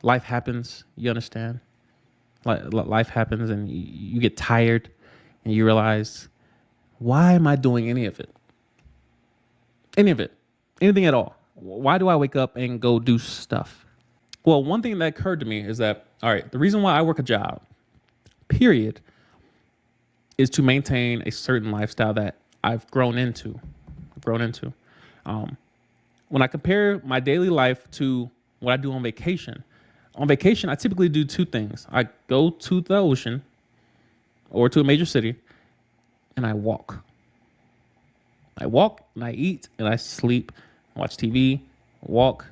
life happens. You understand? Life happens, and you get tired, and you realize, why am I doing any of it? Any of it, anything at all? Why do I wake up and go do stuff? Well, one thing that occurred to me is that, all right, the reason why I work a job, period, is to maintain a certain lifestyle that I've grown into. Um, when I compare my daily life to what I do on vacation, I typically do two things. I go to the ocean or to a major city, and I walk. I walk and I eat and I sleep, watch TV, walk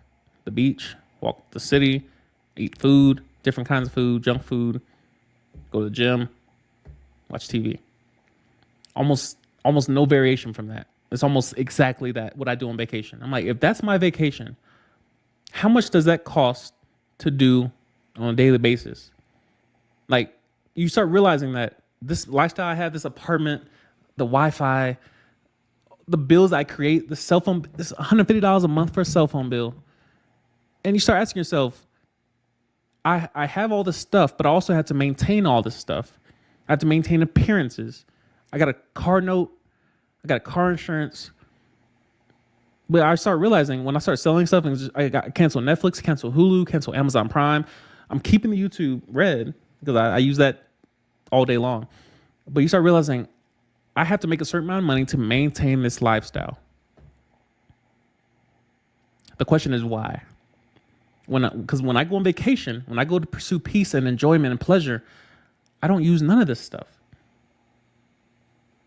the beach, walk the city, eat food, different kinds of food, junk food, go to the gym, watch TV. Almost no variation from that. It's almost exactly that, what I do on vacation. I'm like, if that's my vacation, how much does that cost to do on a daily basis? Like, you start realizing that this lifestyle I have, this apartment, the Wi-Fi, the bills I create, the cell phone, this $150 a month for a cell phone bill. And you start asking yourself, I have all this stuff, but I also have to maintain all this stuff. I have to maintain appearances. I got a car note. I got car insurance. But I start realizing when I start selling stuff, and I got cancel Netflix, cancel Hulu, cancel Amazon Prime. I'm keeping the YouTube Red because I use that all day long. But you start realizing I have to make a certain amount of money to maintain this lifestyle. The question is why? Because when I go on vacation, when I go to pursue peace and enjoyment and pleasure, I don't use none of this stuff.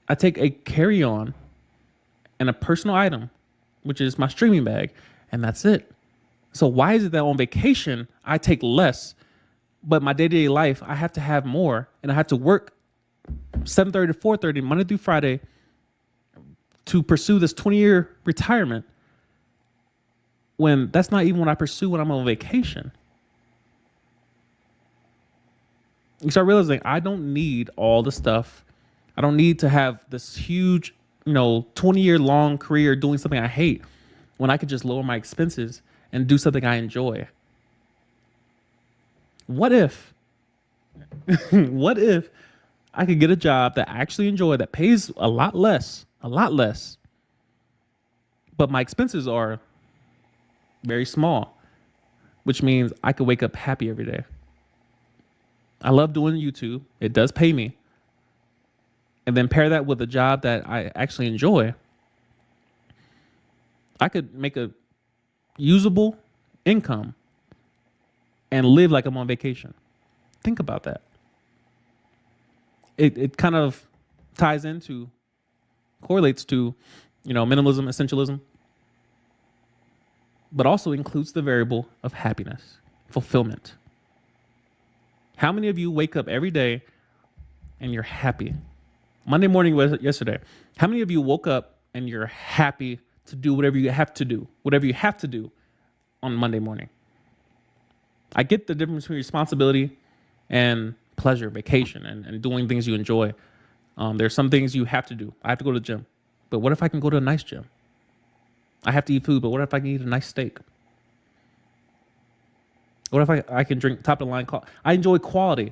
I take a carry-on and a personal item, which is my streaming bag, and that's it. So why is it that on vacation I take less, but my day-to-day life I have to have more, and I have to work 7:30 to 4:30 Monday through Friday to pursue this 20-year retirement, when that's not even what I pursue when I'm on vacation? You start realizing I don't need all the stuff. I don't need to have this huge, 20-year long career doing something I hate, when I could just lower my expenses and do something I enjoy. What if I could get a job that I actually enjoy, that pays a lot less, but my expenses are very small, which means I could wake up happy every day. I love doing YouTube. It does pay me. And then pair that with a job that I actually enjoy. I could make a usable income and live like I'm on vacation. Think about that. It kind of correlates to, minimalism, essentialism, but also includes the variable of happiness, fulfillment. How many of you wake up every day and you're happy? Monday morning was yesterday. How many of you woke up and you're happy to do whatever you have to do on Monday morning? I get the difference between responsibility and pleasure, vacation, and doing things you enjoy. There's some things you have to do. I have to go to the gym, but what if I can go to a nice gym? I have to eat food, but what if I can eat a nice steak? What if I can drink top of the line coffee? I enjoy quality.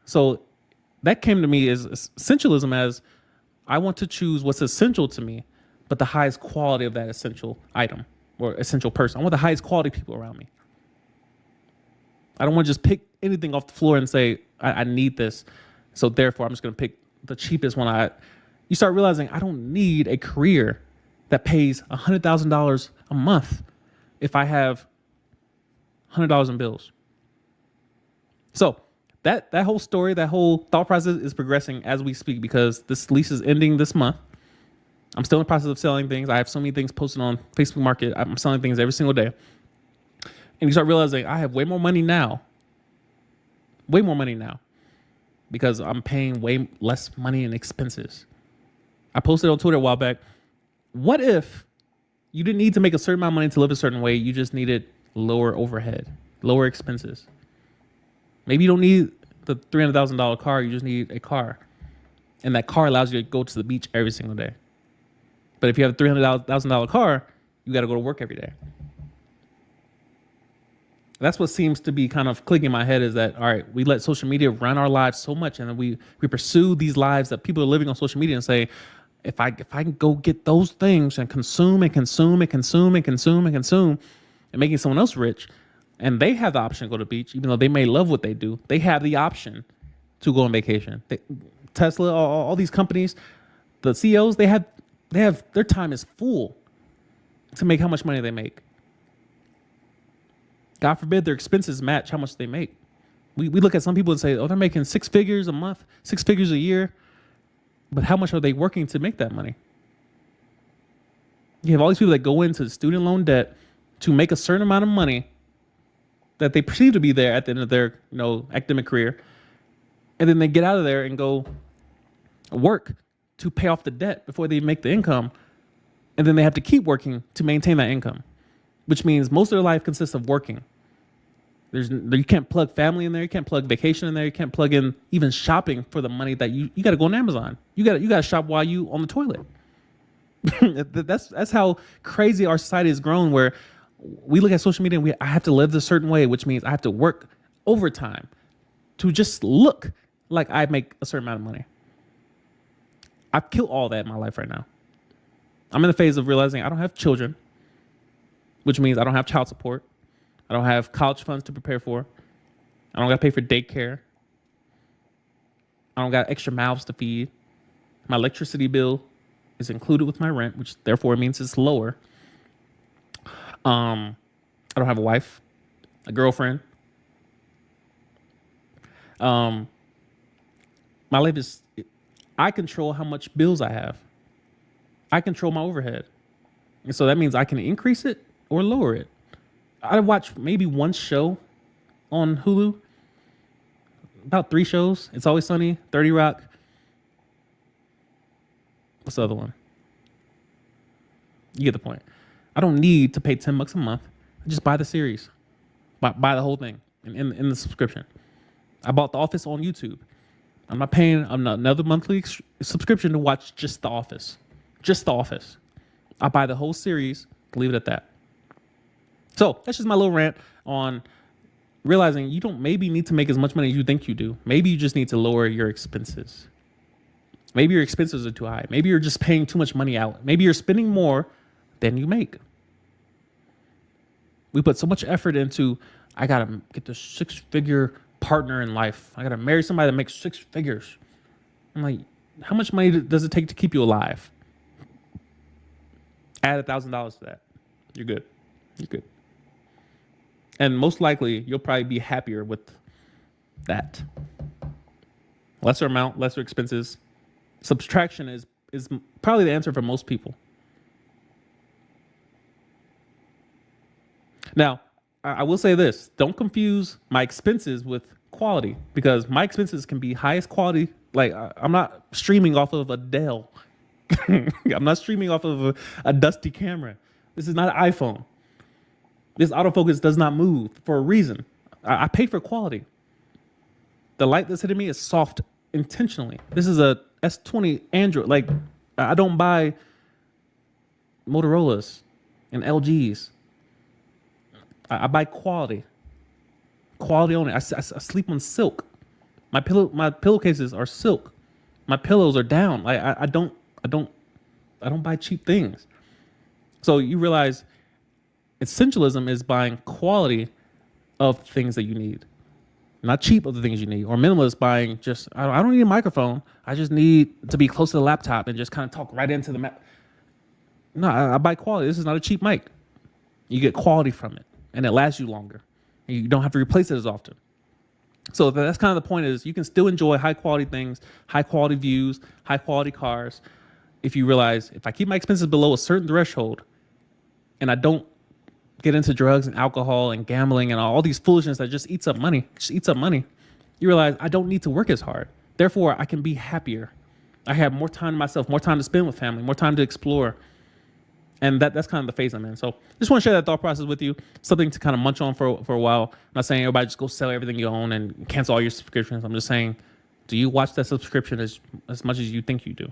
So that came to me as essentialism, as I want to choose what's essential to me, but the highest quality of that essential item or essential person. I want the highest quality people around me. I don't want to just pick anything off the floor and say, I need this, so therefore I'm just going to pick the cheapest one. You start realizing I don't need a career that pays $100,000 a month if I have $100 in bills. So that whole story, that whole thought process is progressing as we speak, because this lease is ending this month. I'm still in the process of selling things. I have so many things posted on Facebook Market. I'm selling things every single day. And you start realizing I have way more money now, because I'm paying way less money in expenses. I posted on Twitter a while back, what if you didn't need to make a certain amount of money to live a certain way? You just needed lower overhead, lower expenses. Maybe you don't need the $300,000 car. You just need a car. And that car allows you to go to the beach every single day. But if you have a $300,000 car, you got to go to work every day. That's what seems to be kind of clicking in my head is that, all right, we let social media run our lives so much, and then we pursue these lives that people are living on social media and say, if I can go get those things and consume and consume and consume and consume and consume and making someone else rich, and they have the option to go to the beach, even though they may love what they do, they have the option to go on vacation. Tesla, all these companies, the CEOs, they have their time is full to make how much money they make. God forbid their expenses match how much they make. We look at some people and say, oh, they're making 6 figures a month, 6 figures a year. But how much are they working to make that money? You have all these people that go into student loan debt to make a certain amount of money that they perceive to be there at the end of their academic career. And then they get out of there and go work to pay off the debt before they make the income. And then they have to keep working to maintain that income, which means most of their life consists of working. You can't plug family in there. You can't plug vacation in there. You can't plug in even shopping for the money that you got to go on Amazon. You got to shop while you on the toilet. That's how crazy our society has grown, where we look at social media and I have to live a certain way, which means I have to work overtime to just look like I make a certain amount of money. I've killed all that in my life right now. I'm in the phase of realizing I don't have children, which means I don't have child support. I don't have college funds to prepare for. I don't got to pay for daycare. I don't got extra mouths to feed. My electricity bill is included with my rent, which therefore means it's lower. I don't have a wife, a girlfriend. My life is, I control how much bills I have. I control my overhead. And so that means I can increase it or lower it. I watch maybe one show on Hulu, about 3 shows. It's Always Sunny, 30 Rock. What's the other one? You get the point. I don't need to pay $10 a month. I just buy the series, buy the whole thing in the subscription. I bought The Office on YouTube. I'm not paying another monthly subscription to watch just The Office. Just The Office. I buy the whole series, leave it at that. So that's just my little rant on realizing you don't maybe need to make as much money as you think you do. Maybe you just need to lower your expenses. Maybe your expenses are too high. Maybe you're just paying too much money out. Maybe you're spending more than you make. We put so much effort into, I got to get the 6-figure partner in life. I got to marry somebody that makes 6 figures. I'm like, how much money does it take to keep you alive? Add $1,000 to that. You're good. You're good. And most likely, you'll probably be happier with that. Lesser amount, lesser expenses. Subtraction is probably the answer for most people. Now, I will say this. Don't confuse my expenses with quality, because my expenses can be highest quality. Like, I'm not streaming off of a Dell. I'm not streaming off of a dusty camera. This is not an iPhone. This autofocus does not move for a reason. I pay for quality. The light that's hitting me is soft intentionally. This is a S20 Android. Like, I don't buy Motorola's and LGs. I buy quality. Quality only. I sleep on silk. My pillowcases are silk. My pillows are down. Like, I don't buy cheap things. So you realize essentialism is buying quality of things that you need, not cheap of the things you need. Or minimalist buying just, I don't need a microphone. I just need to be close to the laptop and just kind of talk right into the map. No, I buy quality. This is not a cheap mic. You get quality from it, and it lasts you longer. And you don't have to replace it as often. So that's kind of the point, is you can still enjoy high quality things, high quality views, high quality cars, if you realize, if I keep my expenses below a certain threshold and I don't get into drugs and alcohol and gambling and all these foolishness that just eats up money, you realize I don't need to work as hard. Therefore, I can be happier. I have more time to myself, more time to spend with family, more time to explore. And that's kind of the phase I'm in. So just want to share that thought process with you. Something to kind of munch on for a while. I'm not saying everybody just go sell everything you own and cancel all your subscriptions. I'm just saying, do you watch that subscription as much as you think you do?